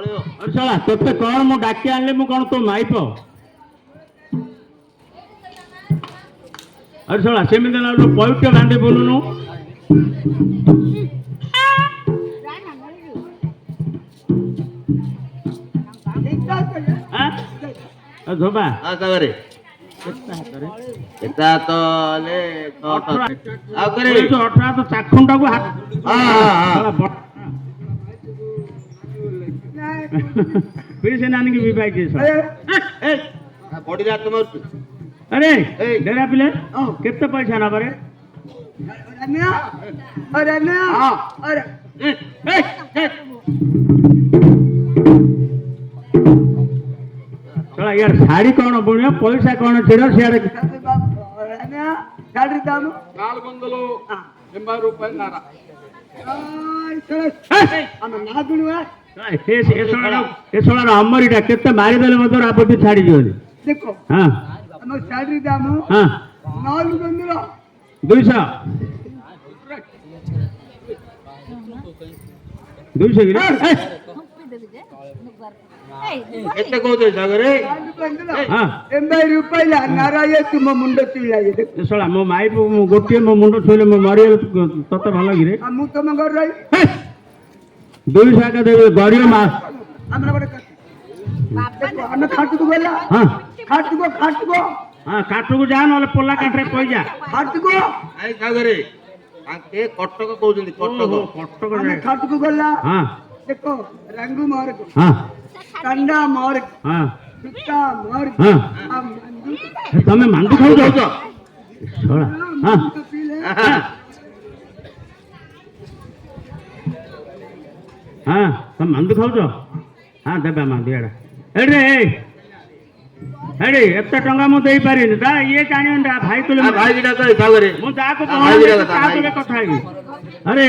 अरे साला तोते कौन मु डाकी आनले मु कौन तो माइप अरे साला सेमिति ना पवित्र बांधे बोलुनु धोबा हां सागरे एता तो ले तो आ करे 18 तो चाखुंडा को हाथ हां हां फिर से नानी की विवाह की ए बॉडी रात तुम अरे डेरा पिले कितने पैसा ना परे अरे चला यार साड़ी कौन बुनिया पैसा कौन छिड़ा सियाड़े साड़ी दाम 480 రూపాయలు నారా ना दुनिया ये सोना अमरीटा केते मारी देले मत आपत्ति छाड़ी दियो देखो हां हम साड़ी दाम हां 400 200 200 गिरे कितने कहते सागरे हां 80 రూపాయల नाराये तुम मुंडो चिल्लाये ये सोना मो माई मो गोटे मो मुंडो छुले मो मरी तते भलो गिरे हम तुम घर रही 200 का देबे गड़ियो मा हमरा बड़े देखो हम खाटू को बोला हां खाटू को हां काटू को जा न पोला काटरे पई जा खाटू को आई सागरे आके कटक कहउजंदी कटक हम खाटू को बोला हां देखो रंगू मार को हां कंडा मार हां सुक्का मार हां हम तमे मांदू खाऊ जाओ छोड़ा हां हां तुम मांदू खाऊ जाओ हां देबा मांदू एडा एडे एडे एत टंगा मु देई पारिनी दा ये जानियन दा भाई तुले भाई गिटा कह सागरे मु जा को पहुंच कथा है अरे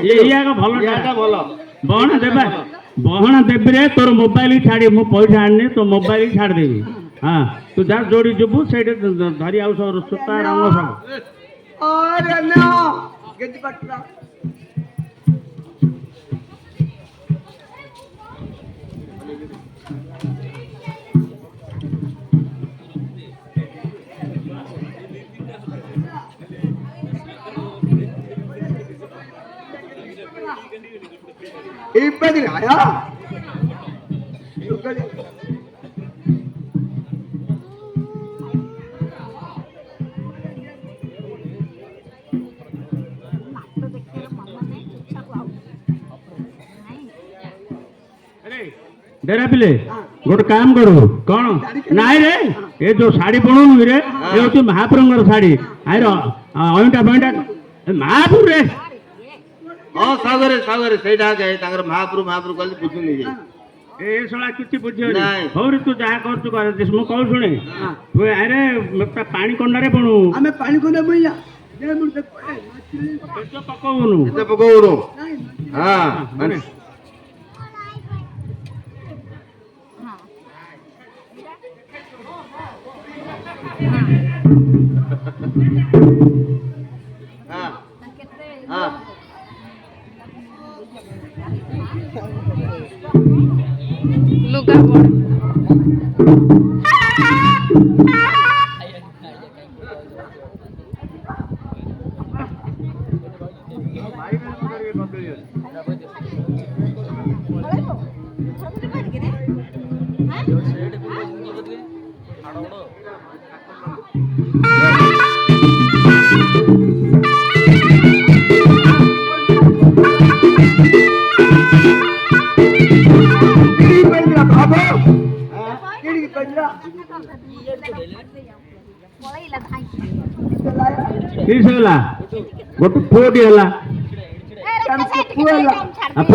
ये इया का भलो बहना देबा बहना देबी रे तोर मोबाइल छाड़ी मु पैसा आने तो मोबाइल छाड़ देबी हां तू जा जोड़ी जबू सेटे धरी आउ सब सुता रंग सब अरे ना गज पटला इब्बदी आया डेरा पिले गोटे काम करू कौन नाई रे ये जो साड़ी बनू रे ये होती महाप्रभुर साड़ी आईर अईटा फईटा महापुर रे हां सागरे सागरे सेटा के तांगर महाप्रभु कहली बुझु नहीं जाय ए सोला किछि बुझियो नहीं होरी तू जहा कर तू कर दिस मु कहू सुने तू अरे मत पानी कोंडा रे बनू हमें पानी को बोइया दे मुर देख तो पकोनु एते पकोरो हां माने हां हां लुगा बोल गोटे पुओटी है पुआ